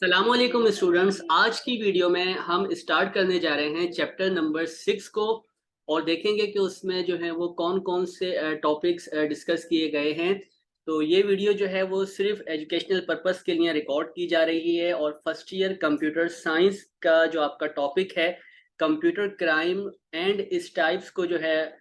अस्सलामुअलैकुम स्टूडेंट्स। आज की वीडियो में हम स्टार्ट करने जा रहे हैं चैप्टर नंबर 6 को और देखेंगे कि उसमें जो है वो कौन कौन से टॉपिक्स डिस्कस किए गए हैं। तो ये वीडियो जो है वो सिर्फ एजुकेशनल पर्पस के लिए रिकॉर्ड की जा रही है और फर्स्ट ईयर कंप्यूटर साइंस का जो आपका टॉपिक है कंप्यूटर क्राइम एंड इस टाइप्स को जो है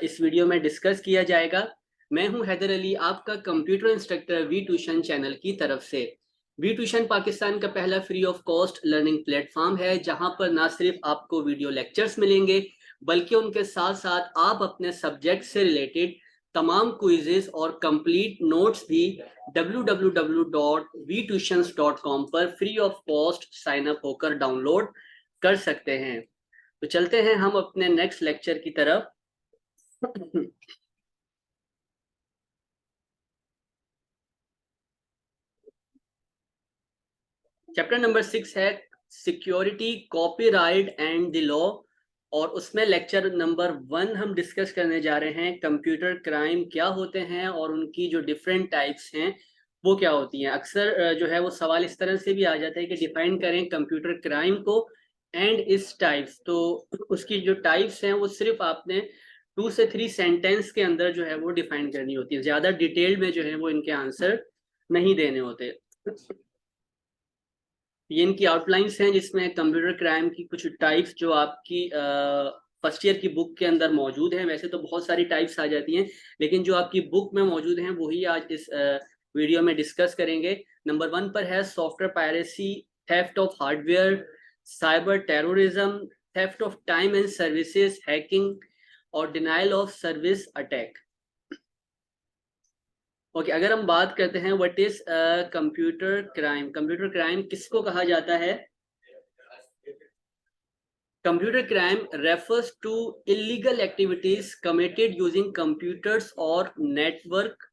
इस वीडियो में डिस्कस किया जाएगा। मैं हूं हैदर अली, आपका computer instructor V tuition channel की तरफ से। वी ट्यूशन पाकिस्तान का पहला free of cost learning platform है जहां पर ना सिर्फ आपको वीडियो लेक्चर्स मिलेंगे बल्कि उनके साथ साथ आप अपने सब्जेक्ट से रिलेटेड तमाम क्विजेस और कंप्लीट नोट्स भी www.vtuitions.com पर free of cost sign up होकर डाउनलोड कर सकते हैं। तो चलते हैं हम अपने नेक्स्ट लेक्चर की तरफ। चैप्टर नंबर 6 है security, copyright and the law और उसमें लेक्चर नंबर 1 हम डिस्कस करने जा रहे हैं कंप्यूटर क्राइम क्या होते हैं और उनकी जो डिफरेंट टाइप्स हैं वो क्या होती हैं। अक्सर जो है वो सवाल इस तरह से भी आ जाता है कि डिफाइन करें कंप्यूटर क्राइम को एंड इस टाइप्स। तो उसकी जो टाइप्स हैं वो सिर्फ आपने 2 से 3 सेंटेंस के अंदर जो है वो डिफाइन करनी होती है, ज्यादा डिटेल में जो है वो इनके आंसर नहीं देने होते। ये इनकी आउटलाइंस हैं जिसमें कंप्यूटर क्राइम की कुछ टाइप्स जो आपकी फर्स्ट ईयर की बुक के अंदर मौजूद हैं। वैसे तो बहुत सारी टाइप्स आ जाती हैं लेकिन जो आपकी बुक में मौजूद हैं वही आज इस वीडियो में डिस्कस करेंगे। नंबर 1 पर है software piracy, theft of hardware, cyber terrorism, theft of time and services, hacking और denial of service attack. Okay, अगर हम बात करते हैं what is computer crime, computer crime किसको कहा जाता है? Computer crime refers to illegal activities committed using computers or network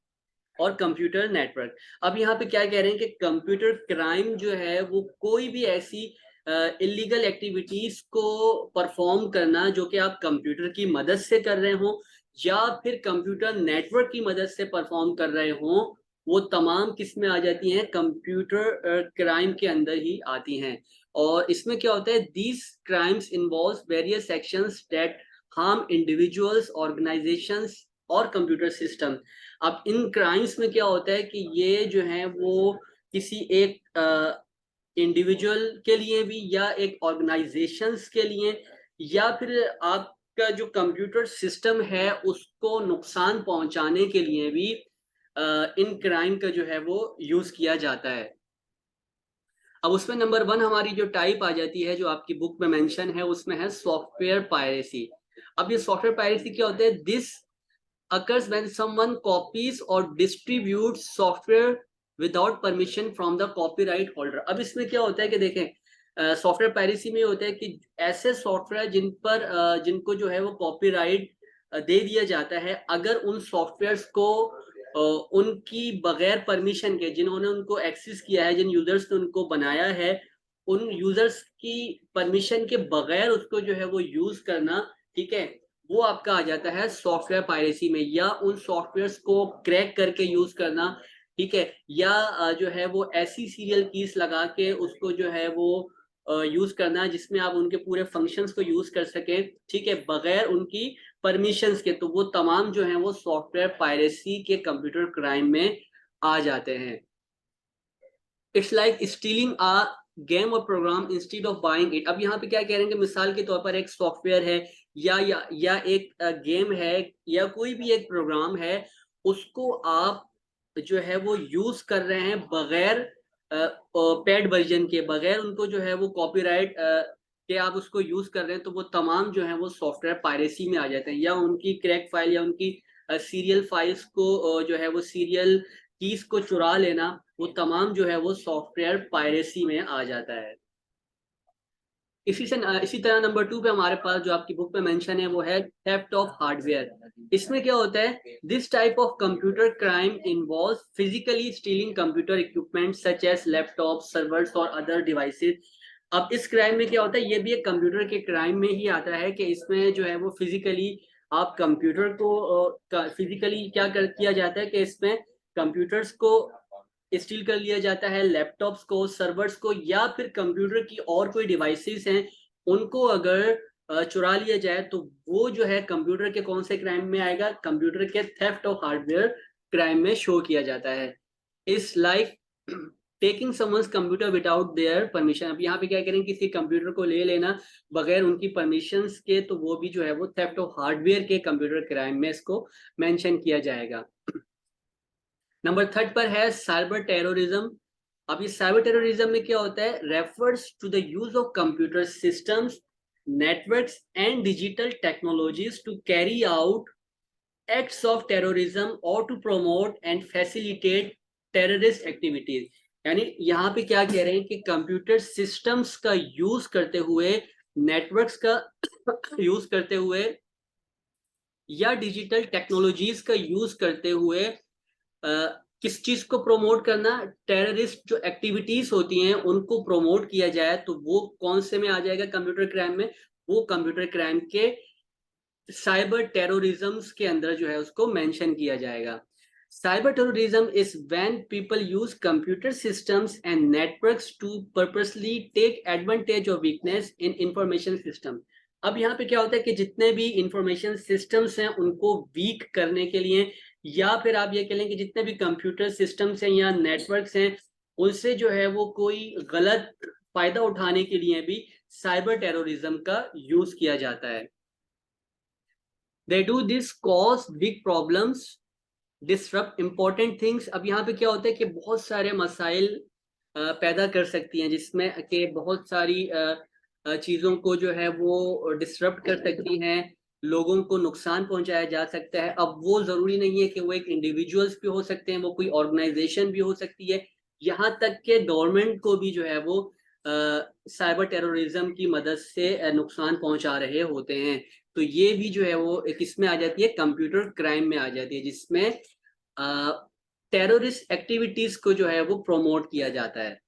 और कंप्यूटर नेटवर्क। अब यहाँ पे क्या कह रहे हैं कि कंप्यूटर क्राइम जो है वो कोई भी ऐसी इलीगल एक्टिविटीज को परफॉर्म करना जो कि आप कंप्यूटर की मदद से कर रहे हो या फिर कंप्यूटर नेटवर्क की मदद से परफॉर्म कर रहे हो, वो तमाम किस में आ जाती हैं? कंप्यूटर क्राइम के अंदर ही आती हैं। और इसमें क्या होता है? These crimes involve various actions that harm individuals, organisations और कंप्यूटर सिस्टम। अब इन क्राइम्स में क्या होता है कि ये जो है वो किसी एक इंडिविजुअल के लिए भी या एक ऑर्गेनाइजेशंस के लिए या फिर आपका जो कंप्यूटर सिस्टम है उसको नुकसान पहुंचाने के लिए भी इन क्राइम का जो है वो यूज किया जाता है। अब उसमें नंबर 1 हमारी जो टाइप आ जाती है जो आपकी बुक में मेंशन है उसमें है सॉफ्टवेयर पायरेसी। अब ये सॉफ्टवेयर पायरेसी क्या होता है? This occurs when someone copies or distributes software without permission from the copyright holder। अब इसमें क्या होता है कि देखें, सॉफ्टवेयर पायरेसी में होता है कि ऐसे सॉफ्टवेयर जिनको जो है वो कॉपीराइट दे दिया जाता है, अगर उन सॉफ्टवेयर्स को उनकी बगैर परमिशन के, जिन्होंने उनको एक्सेस किया है, जिन यूजर्स ने उनको बनाया है, उन यूजर्स की परमिशन के बगैर उसको जो है वो यूज करना, ठीक है, वो आपका आ जाता है सॉफ्टवेयर पायरेसी में। या उन सॉफ्टवेयर्स को क्रैक करके यूज करना, ठीक है, या जो है वो ऐसी सीरियल कीज लगा के उसको जो है वो यूज करना जिसमें आप उनके पूरे फंक्शंस को यूज कर सकें, ठीक है, बगैर उनकी परमिशंस के। तो वो तमाम जो है वो सॉफ्टवेयर पायरेसी के कंप्यूटर क्राइम में आ जाते हैं। It's like stealing a game और program instead of buying it. अब यहाँ पे क्या कह रहे हैं कि मिसाल के तौर पर एक सॉफ्टवेयर है या एक गेम है या कोई भी एक प्रोग्राम है, उसको आप जो है वो यूज कर रहे हैं बगैर पेड वर्जन के, बगैर उनको जो है वो कॉपीराइट के आप उसको यूज कर रहे हैं, तो वो तमाम जो है वो सॉफ्टवेयर पायरेसी में आ जाते हैं। या उनकी क्रैक फाइल या उनकी सीरियल फाइल्स को जो है वो सीरियल कीज को चुरा लेना, वो तमाम जो है वो सॉफ्टवेयर पायरेसी में आ जाता है। इसी तरह नंबर 2 पे हमारे पास जो आपकी बुक में मेंशन है वो है थेफ्ट ऑफ हार्डवेयर। इसमें क्या होता है? This type of computer crime involve physically stealing computer equipment such as laptop, servers और अदर डिवाइसेस। अब इस क्राइम में क्या होता है? ये भी एक कंप्यूटर के क्राइम में ही आता है कि इसमें जो है वो फिजिकली आप कंप्यूटर को फिजिकली क्या कर किया जाता है कि इसमें कंप्यूटर्स को स्टील कर लिया जाता है, लैपटॉप्स को, सर्वर्स को, या फिर कंप्यूटर की और कोई डिवाइसेस हैं उनको अगर चुरा लिया जाए तो वो जो है कंप्यूटर के कौन से क्राइम में आएगा, कंप्यूटर के थेफ्ट ऑफ हार्डवेयर क्राइम में शो किया जाता है। इस like taking someone's computer without their permission. अब यहाँ पे क्या करेंगे, किसी कंप्यूटर को ले लेना बगैर उनकी परमिशंस के, तो वो भी जो है वो थेफ्ट ऑफ हार्डवेयर के कंप्यूटर क्राइम में इसको मेंशन किया जाएगा। नंबर 3 पर है साइबर टेररिज्म। अब ये साइबर टेररिज्म में क्या होता है, refers to the use of computer systems, networks and digital technologies to carry out acts of terrorism or to promote and facilitate terrorist activities। यानी यहाँ पे क्या कह रहे हैं कि कंप्यूटर सिस्टम्स का यूज करते हुए, नेटवर्क्स का यूज करते हुए या डिजिटल टेक्नोलॉजीज का यूज करते हुए किस चीज को प्रमोट करना, टेररिस्ट जो एक्टिविटीज होती हैं उनको प्रमोट किया जाए, तो वो कौन से में आ जाएगा कंप्यूटर क्राइम में, वो कंप्यूटर क्राइम के साइबर टेररिज्म के अंदर जो है उसको मेंशन किया जाएगा। Cyber terrorism is when people use computer systems and networks to purposely take advantage of weakness in information system. अब यहाँ पे क्या होता है कि जितने भी इंफॉर्मेशन सिस्टम्स हैं उनको वीक करने के लिए, या फिर आप ये कह लें कि जितने भी कंप्यूटर सिस्टम्स हैं या नेटवर्क्स हैं उनसे जो है वो कोई गलत फायदा उठाने के लिए भी साइबर टेररिज्म का यूज किया जाता है। They do this cause big problems, disrupt important things। अब यहाँ पे क्या होता है कि बहुत सारे मसाइल पैदा कर सकती हैं, जिसमें कि बहुत सारी चीज़ों को जो है वो डिसरप्ट कर सकती हैं, लोगों को नुकसान पहुंचाया जा सकता है। अब वो ज़रूरी नहीं है कि वो एक इंडिविजुअल्स भी हो सकते हैं, वो कोई ऑर्गेनाइजेशन भी हो सकती है, यहाँ तक कि गवर्नमेंट को भी जो है वो साइबर टेररिज्म की मदद से नुकसान पहुंचा रहे होते हैं। तो ये भी जो है वो किसमें आ जाती है, कंप्यूटर क्राइम में आ जाती है, जिसमें टेररिस्ट एक्टिविटीज को जो है वो प्रमोट किया जाता है।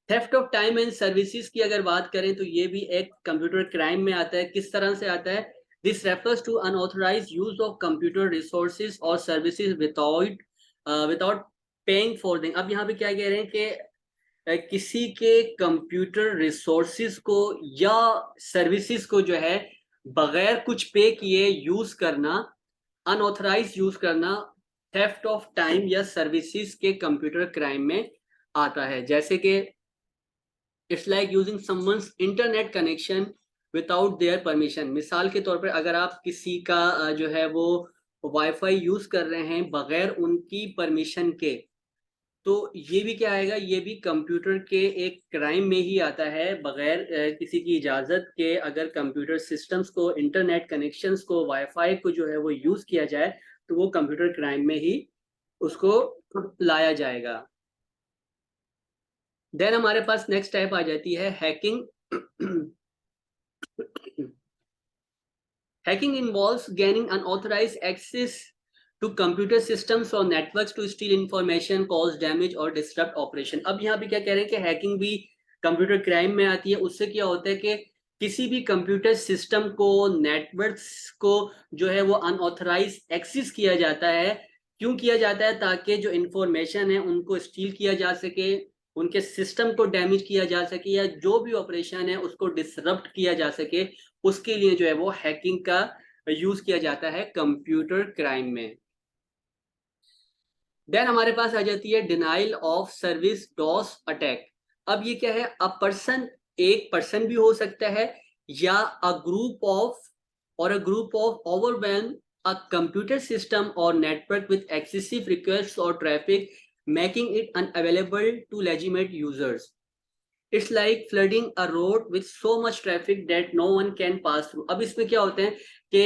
Theft of time and services की अगर बात करें तो ये भी एक कंप्यूटर क्राइम में आता है। किस तरह से आता है, this refers to unauthorised use of computer resources और services without paying for them. अब यहाँ पे क्या कह रहे हैं कि किसी के कंप्यूटर रिसोर्सेज को या सर्विसेज को जो है बगैर कुछ पे किए यूज करना, अनऑथराइज यूज करना, थेफ्ट ऑफ टाइम या सर्विसेज के कंप्यूटर क्राइम में आता है। जैसे कि it's like using someone's internet connection without their permission. मिसाल के तौर पर अगर आप किसी का जो है वो वाईफाई यूज कर रहे हैं बगैर उनकी परमिशन के, तो ये भी क्या आएगा, ये भी कंप्यूटर के एक क्राइम में ही आता है। बगैर किसी की इजाजत के अगर कंप्यूटर सिस्टम्स को, इंटरनेट कनेक्शंस को, वाईफाई को जो है वो यूज किया जाए तो वो कंप्यूटर क्राइम में ही उसको लाया जाएगा। देन हमारे पास नेक्स्ट टाइप आ जाती है hacking. Hacking involves gaining unauthorized access to computer systems or networks to steal information, cause damage or disrupt operation। अब यहाँ पे क्या कह रहे हैं कि हैकिंग भी कंप्यूटर क्राइम में आती है। उससे क्या होता है कि किसी भी कंप्यूटर सिस्टम को, नेटवर्क्स को जो है वो अनऑथराइज एक्सेस किया जाता है। क्यों किया जाता है, ताकि जो इंफॉर्मेशन है उनको स्टील किया जा सके, उनके सिस्टम को डैमेज किया जा सके, या जो भी ऑपरेशन है उसको डिसरप्ट किया जा सके, उसके लिए जो है वो हैकिंग का यूज किया जाता है कंप्यूटर क्राइम में। देन हमारे पास आ जाती है denial of service DoS attack. अब ये क्या है, अ पर्सन, एक पर्सन भी हो सकता है, या a group of overwhelm a computer system और नेटवर्क विद एक्सेसिव रिक्वेस्ट और traffic, making it unavailable to legitimate users. It's like flooding a road with so much traffic that no one can pass through. अब इसमें क्या होते हैं कि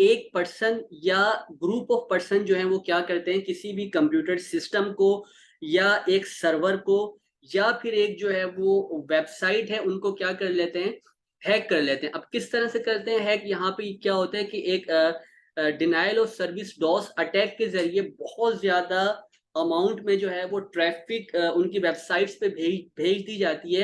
एक person या ग्रुप ऑफ पर्सन जो है वो क्या करते हैं, किसी भी कंप्यूटर सिस्टम को या एक सर्वर को या फिर एक जो है वो वेबसाइट है उनको क्या कर लेते हैं, हैक कर लेते हैं। अब किस तरह से करते हैं हैक, यहाँ पे क्या होता है कि एक denial of service DoS attack के जरिए बहुत ज्यादा अमाउंट में जो है वो ट्रैफिक उनकी वेबसाइट्स पे भेज दी जाती है।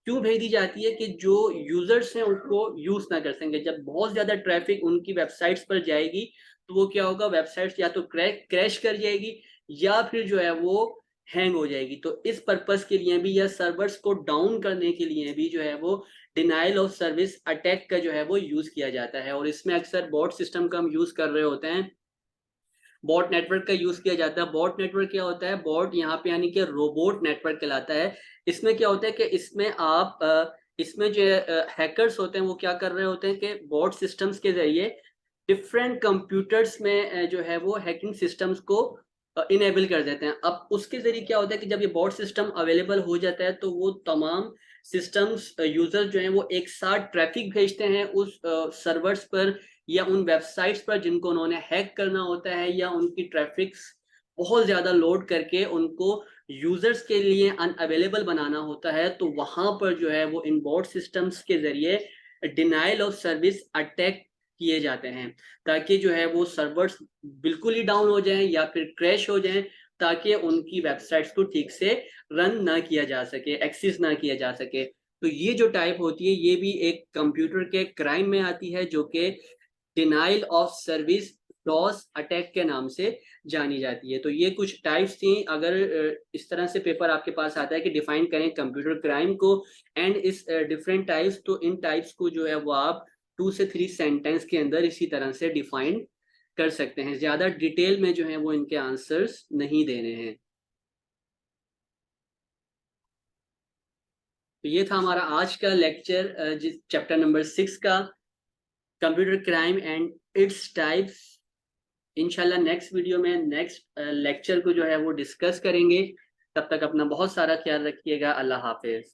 क्यों भेज दी जाती है, कि जो यूजर्स हैं उसको यूज ना कर सकेंगे। जब बहुत ज्यादा ट्रैफिक उनकी वेबसाइट्स पर जाएगी तो वो क्या होगा, वेबसाइट्स या तो क्रैश कर जाएगी, या फिर जो है वो हैंग हो जाएगी। तो इस पर्पस के लिए भी या सर्वर्स को डाउन करने के लिए भी जो है वो डिनाइल ऑफ सर्विस अटैक का जो है वो यूज किया जाता है। और इसमें अक्सर बॉट सिस्टम का हम यूज कर रहे होते हैं, बॉट नेटवर्क का यूज किया जाता है। बॉट नेटवर्क क्या होता है? बॉट यहाँ पे यानी कि रोबोट नेटवर्क कहलाता है। इसमें क्या होता है कि इसमें आप इसमें जो हैकर्स होते हैं वो क्या कर रहे होते हैं कि बॉट सिस्टम्स के जरिए डिफरेंट कंप्यूटर्स में जो है वो हैकिंग सिस्टम्स को इनेबल कर देते हैं। अब उसके जरिए क्या होता है कि जब ये बॉट सिस्टम अवेलेबल हो जाता है तो वो तमाम सिस्टम्स यूजर जो हैं वो एक साथ ट्रैफिक भेजते हैं उस सर्वर्स पर या उन वेबसाइट्स पर जिनको उन्होंने हैक करना होता है, या उनकी ट्रैफिक्स बहुत ज़्यादा लोड करके उनको यूजर्स के लिए अनअवेलेबल बनाना होता है। तो वहां पर जो है वो इन बॉट सिस्टम्स के जरिए डिनाइल ऑफ सर्विस अटैक किए जाते हैं, ताकि जो है वो सर्वर्स बिल्कुल ही डाउन हो जाएं या फिर क्रैश हो जाएं, ताकि उनकी वेबसाइट्स को ठीक से रन ना किया जा सके, एक्सेस ना किया जा सके। तो ये जो टाइप होती है ये भी एक कंप्यूटर के क्राइम में आती है, जो कि denial of service DoS attack के नाम से जानी जाती है। तो ये कुछ टाइप्स थी। अगर इस तरह से पेपर आपके पास आता है कि डिफाइन करें कंप्यूटर क्राइम को एंड इस डिफरेंट टाइप्स, तो इन टाइप्स को जो है वो आप 2 से 3 सेंटेंस के अंदर इसी तरह से डिफाइन कर सकते हैं। ज्यादा डिटेल में जो है वो इनके आंसर्स नहीं देने हैं। तो ये था हमारा आज का लेक्चर, जिस चैप्टर नंबर 6 का, computer crime and its types. इंशाल्लाह नेक्स्ट वीडियो में नेक्स्ट लेक्चर को जो है वो डिस्कस करेंगे। तब तक अपना बहुत सारा ख्याल रखिएगा। अल्लाह हाफिज।